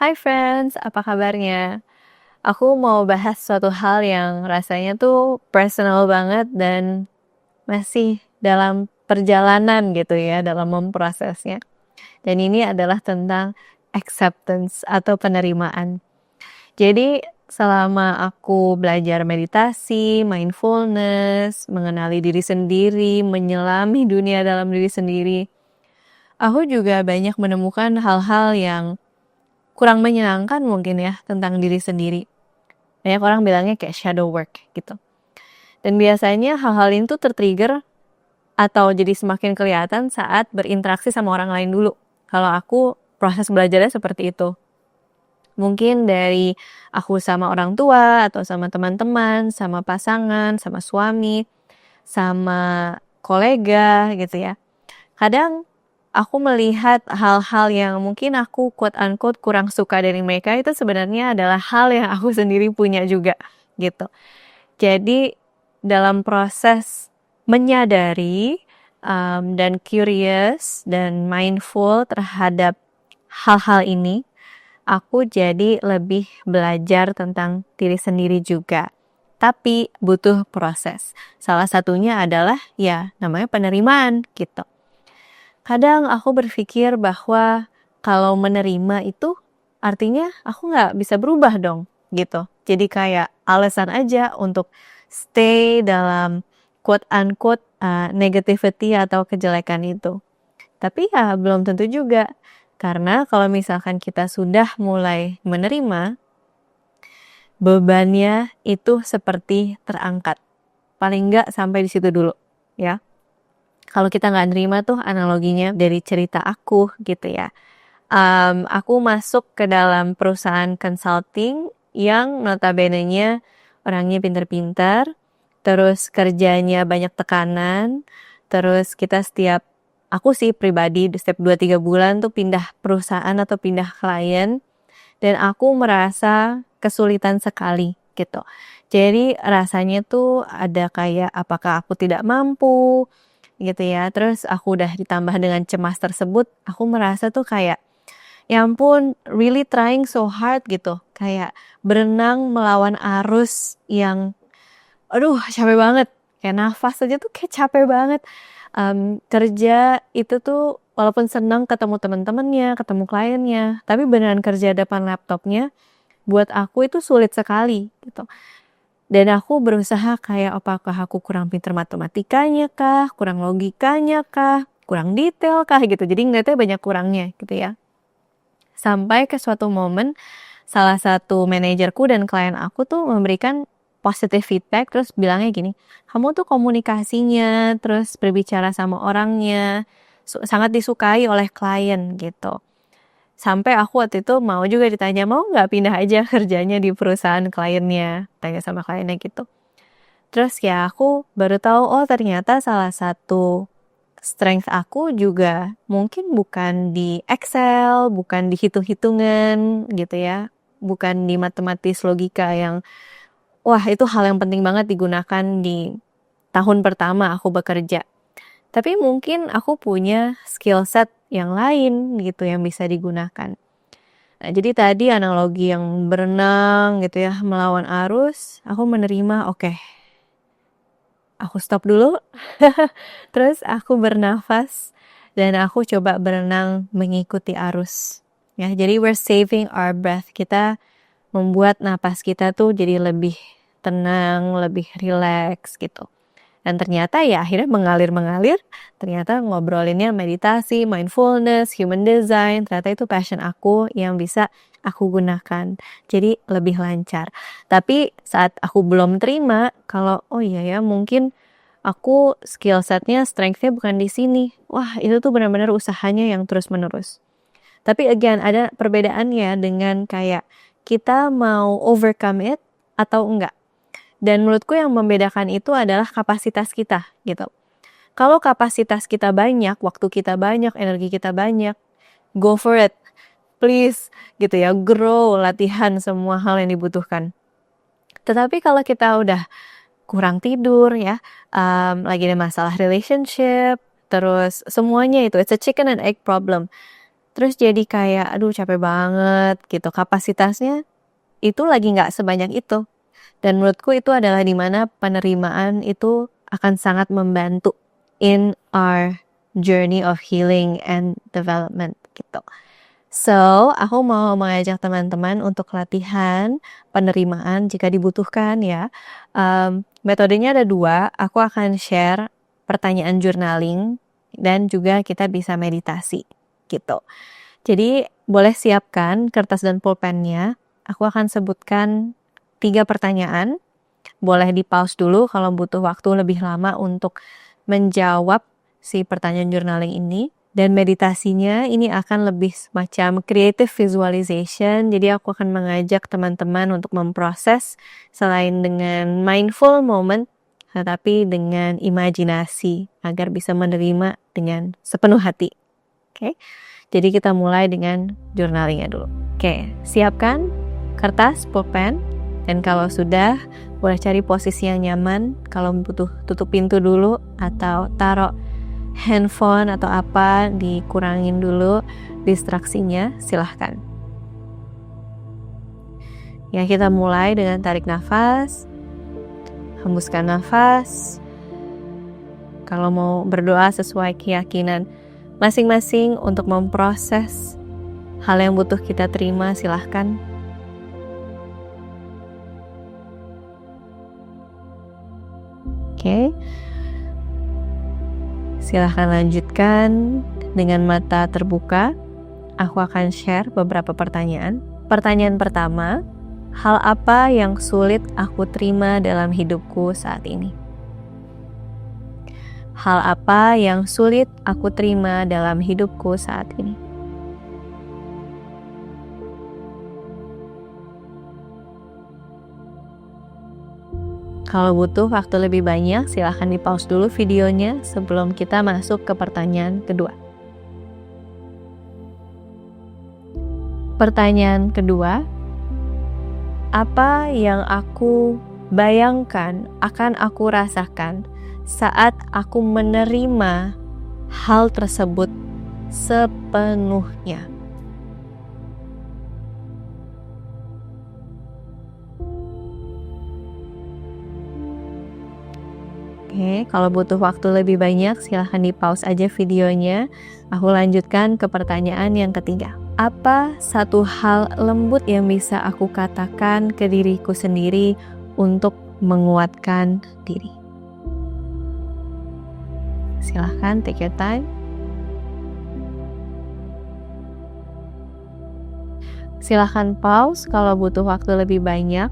Hai friends, apa kabarnya? Aku mau bahas suatu hal yang rasanya tuh personal banget dan masih dalam perjalanan gitu ya, dalam memprosesnya. Dan ini adalah tentang acceptance atau penerimaan. Jadi selama aku belajar meditasi, mindfulness, mengenali diri sendiri, menyelami dunia dalam diri sendiri, aku juga banyak menemukan hal-hal yang kurang menyenangkan mungkin ya tentang diri sendiri. Banyak orang bilangnya kayak shadow work gitu. Dan biasanya hal-hal ini tuh tertrigger atau jadi semakin kelihatan saat berinteraksi sama orang lain dulu. Kalau aku proses belajarnya seperti itu. Mungkin dari aku sama orang tua atau sama teman-teman, sama pasangan, sama suami, sama kolega gitu ya. Kadang aku melihat hal-hal yang mungkin aku quote unquote kurang suka dari mereka itu sebenarnya adalah hal yang aku sendiri punya juga gitu. Jadi dalam proses menyadari dan curious dan mindful terhadap hal-hal ini, aku jadi lebih belajar tentang diri sendiri juga. Tapi butuh proses. Salah satunya adalah ya namanya penerimaan gitu. Kadang aku berpikir bahwa kalau menerima itu artinya aku nggak bisa berubah dong gitu. Jadi kayak alasan aja untuk stay dalam quote unquote negativity atau kejelekan itu. Tapi ya belum tentu juga. Karena kalau misalkan kita sudah mulai menerima, bebannya itu seperti terangkat. Paling nggak sampai di situ dulu ya. Kalau kita nggak nerima tuh analoginya dari cerita aku gitu ya. Aku masuk ke dalam perusahaan consulting yang notabene-nya orangnya pinter-pinter, terus kerjanya banyak tekanan, terus aku sih pribadi setiap 2-3 bulan tuh pindah perusahaan atau pindah klien, dan aku merasa kesulitan sekali gitu. Jadi rasanya tuh ada kayak apakah aku tidak mampu gitu ya. Terus aku udah ditambah dengan cemas tersebut, aku merasa tuh kayak ya ampun, really trying so hard gitu. Kayak berenang melawan arus yang aduh capek banget. Kayak nafas aja tuh kayak capek banget. Kerja itu tuh walaupun senang ketemu teman-temannya, ketemu kliennya, tapi beneran kerja depan laptopnya buat aku itu sulit sekali gitu. Dan aku berusaha kayak apakah aku kurang pintar matematikanya kah, kurang logikanya kah, kurang detail kah gitu. Jadi ngeliatnya banyak kurangnya gitu ya. Sampai ke suatu momen salah satu manajerku dan klien aku tuh memberikan positive feedback terus bilangnya gini, kamu tuh komunikasinya, terus berbicara sama orangnya, sangat disukai oleh klien gitu. Sampai aku waktu itu mau juga ditanya, mau nggak pindah aja kerjanya di perusahaan kliennya, tanya sama kliennya gitu. Terus ya aku baru tahu, oh ternyata salah satu strength aku juga mungkin bukan di Excel, bukan di hitung-hitungan gitu ya, bukan di matematis logika yang, wah itu hal yang penting banget digunakan di tahun pertama aku bekerja. Tapi mungkin aku punya skill set yang lain gitu yang bisa digunakan. Nah, jadi tadi analogi yang berenang gitu ya, melawan arus, aku menerima, oke, aku stop dulu, terus aku bernafas, dan aku coba berenang mengikuti arus. Ya, jadi we're saving our breath. Kita membuat napas kita tuh jadi lebih tenang, lebih rileks gitu. Dan ternyata ya akhirnya mengalir, ternyata ngobrolinnya meditasi, mindfulness, human design, ternyata itu passion aku yang bisa aku gunakan. Jadi lebih lancar. Tapi saat aku belum terima, kalau oh iya ya mungkin aku skill setnya, strength-nya bukan di sini. Wah itu tuh benar-benar usahanya yang terus-menerus. Tapi again ada perbedaannya dengan kayak kita mau overcome it atau enggak. Dan menurutku yang membedakan itu adalah kapasitas kita gitu. Kalau kapasitas kita banyak, waktu kita banyak, energi kita banyak, go for it. Please gitu ya, grow, latihan semua hal yang dibutuhkan. Tetapi kalau kita udah kurang tidur ya, lagi ada masalah relationship, terus semuanya itu, it's a chicken and egg problem. terus jadi kayak aduh capek banget gitu, kapasitasnya itu lagi nggak sebanyak itu. Dan menurutku itu adalah dimana penerimaan itu akan sangat membantu in our journey of healing and development gitu. So, aku mau mengajak teman-teman untuk latihan penerimaan jika dibutuhkan ya. Metodenya ada 2, aku akan share pertanyaan journaling dan juga kita bisa meditasi gitu. Jadi boleh siapkan kertas dan pulpennya, aku akan sebutkan 3 pertanyaan, boleh di-pause dulu kalau butuh waktu lebih lama untuk menjawab si pertanyaan journaling ini. Dan meditasinya ini akan lebih semacam creative visualization, jadi aku akan mengajak teman-teman untuk memproses selain dengan mindful moment, tetapi dengan imajinasi agar bisa menerima dengan sepenuh hati. Oke, jadi kita mulai dengan journalingnya dulu. Oke, siapkan kertas, pulpen, dan kalau sudah boleh cari posisi yang nyaman. Kalau butuh tutup pintu dulu atau taruh handphone atau apa, dikurangin dulu distraksinya, silahkan. Ya, kita mulai dengan tarik nafas, hembuskan nafas. Kalau mau berdoa sesuai keyakinan masing-masing untuk memproses hal yang butuh kita terima, silahkan. Oke. Silahkan lanjutkan dengan mata terbuka. Aku akan share beberapa pertanyaan. Pertanyaan pertama, hal apa yang sulit aku terima dalam hidupku saat ini? Hal apa yang sulit aku terima dalam hidupku saat ini? Kalau butuh waktu lebih banyak, silahkan di-pause dulu videonya sebelum kita masuk ke pertanyaan kedua. Pertanyaan kedua, apa yang aku bayangkan akan aku rasakan saat aku menerima hal tersebut sepenuhnya? Oke, kalau butuh waktu lebih banyak, silahkan di-pause aja videonya. Aku lanjutkan ke pertanyaan yang ketiga. Apa satu hal lembut yang bisa aku katakan ke diriku sendiri untuk menguatkan diri? Silahkan take your time. Silahkan pause kalau butuh waktu lebih banyak.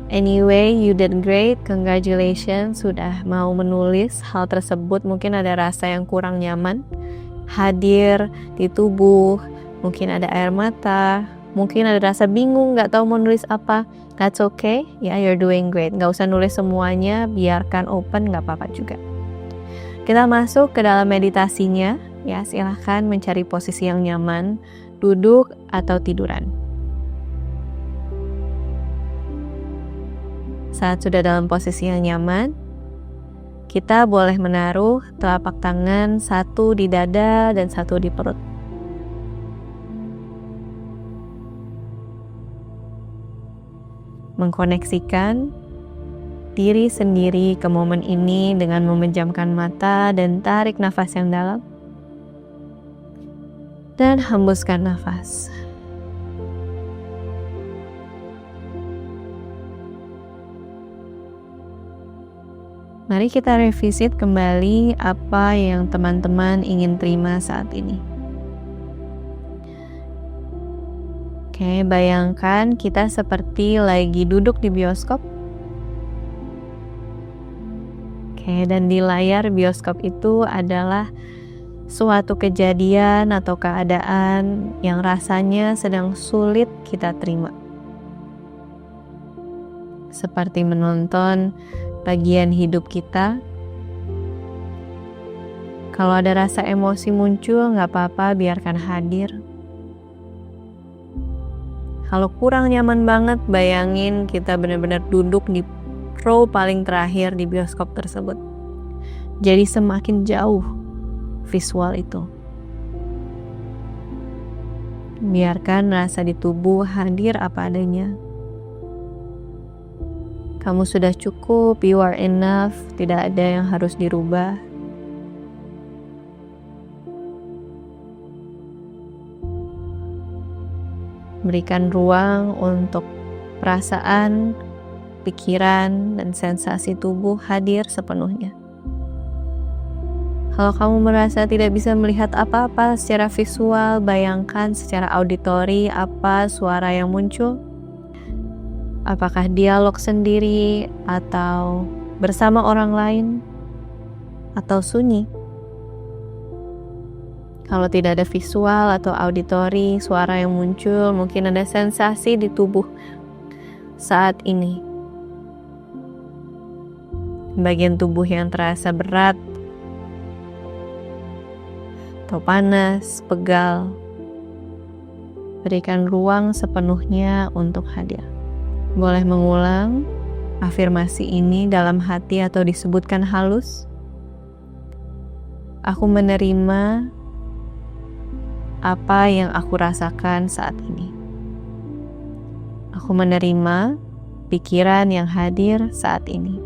Anyway, you did great, congratulations sudah mau menulis hal tersebut. Mungkin ada rasa yang kurang nyaman hadir di tubuh, mungkin ada air mata, mungkin ada rasa bingung gak tahu mau nulis apa. That's okay, ya, you're doing great. Gak usah nulis semuanya, biarkan open, gak apa-apa juga. Kita masuk ke dalam meditasinya, ya. Silahkan mencari posisi yang nyaman, duduk atau tiduran. Saat sudah dalam posisi yang nyaman, kita boleh menaruh telapak tangan satu di dada dan satu di perut. Mengkoneksikan diri sendiri ke momen ini dengan memejamkan mata dan tarik nafas yang dalam. Dan hembuskan nafas. Mari kita revisit kembali apa yang teman-teman ingin terima saat ini. Oke, bayangkan kita seperti lagi duduk di bioskop. Oke, dan di layar bioskop itu adalah suatu kejadian atau keadaan yang rasanya sedang sulit kita terima. Seperti menonton bagian hidup kita. Kalau ada rasa emosi muncul, gak apa-apa, biarkan hadir. Kalau kurang nyaman banget, bayangin kita benar-benar duduk di row paling terakhir di bioskop tersebut. Jadi semakin jauh visual itu. Biarkan rasa di tubuh hadir apa adanya. Kamu sudah cukup, you are enough, tidak ada yang harus dirubah. Berikan ruang untuk perasaan, pikiran, dan sensasi tubuh hadir sepenuhnya. Kalau kamu merasa tidak bisa melihat apa-apa secara visual, bayangkan secara auditori apa suara yang muncul. Apakah dialog sendiri atau bersama orang lain atau sunyi? Kalau tidak ada visual atau auditori, suara yang muncul, mungkin ada sensasi di tubuh saat ini. Bagian tubuh yang terasa berat atau panas, pegal. Berikan ruang sepenuhnya untuk hadir. Boleh mengulang afirmasi ini dalam hati atau disebutkan halus. Aku menerima apa yang aku rasakan saat ini. Aku menerima pikiran yang hadir saat ini.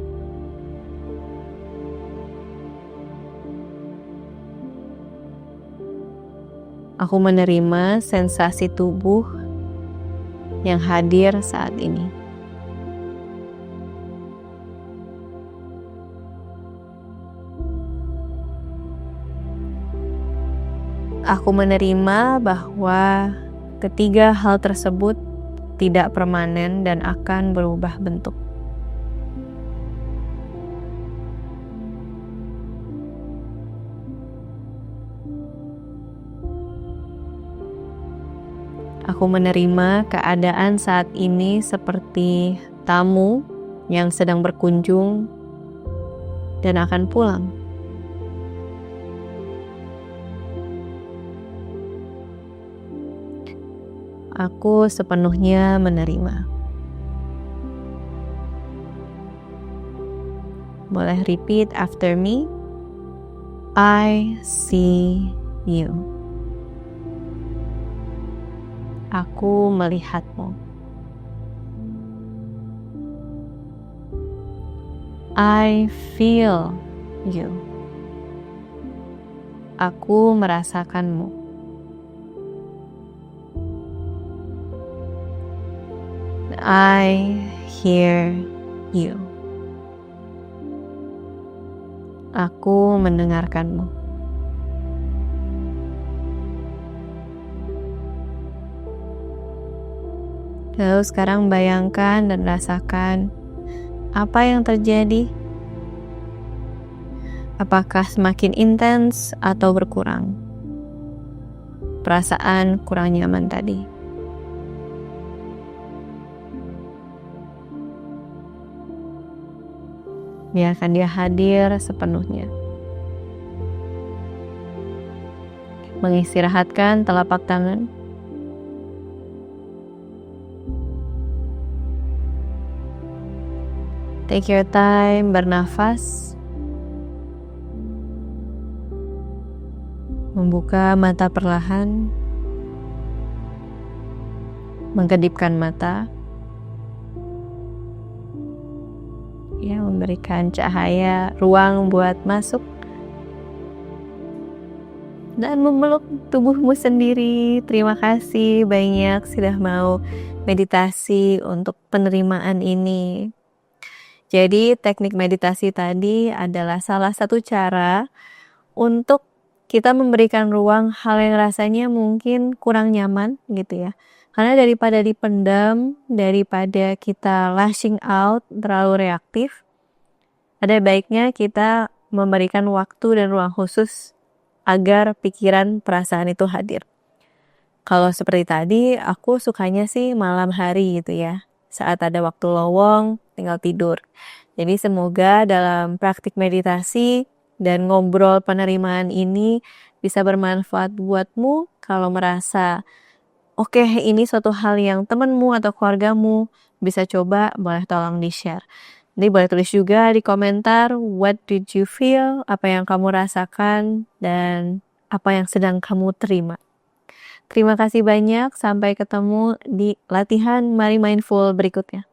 Aku menerima sensasi tubuh yang hadir saat ini. Aku menerima bahwa ketiga hal tersebut tidak permanen dan akan berubah bentuk. Aku menerima keadaan saat ini seperti tamu yang sedang berkunjung dan akan pulang. Aku sepenuhnya menerima. Boleh repeat after me. I see you. Aku melihatmu. I feel you. Aku merasakanmu. I hear you. Aku mendengarkanmu. Lalu sekarang bayangkan dan rasakan apa yang terjadi. Apakah semakin intens atau berkurang? Perasaan kurang nyaman tadi. Biarkan dia hadir sepenuhnya. Mengistirahatkan telapak tangan. Take your time, bernafas. Membuka mata perlahan. Mengkedipkan mata. Ya, memberikan cahaya, ruang buat masuk. Dan memeluk tubuhmu sendiri. Terima kasih banyak sudah mau meditasi untuk penerimaan ini. Jadi teknik meditasi tadi adalah salah satu cara untuk kita memberikan ruang hal yang rasanya mungkin kurang nyaman gitu ya. Karena daripada dipendam, daripada kita lashing out, terlalu reaktif, ada baiknya kita memberikan waktu dan ruang khusus agar pikiran perasaan itu hadir. Kalau seperti tadi, aku sukanya sih malam hari gitu ya. Saat ada waktu lowong, tinggal tidur. Jadi semoga dalam praktik meditasi dan ngobrol penerimaan ini bisa bermanfaat buatmu kalau merasa oke, ini suatu hal yang temanmu atau keluargamu bisa coba, boleh tolong di-share. Nanti boleh tulis juga di komentar, what did you feel, apa yang kamu rasakan, dan apa yang sedang kamu terima. Terima kasih banyak, sampai ketemu di latihan Mari Mindful berikutnya.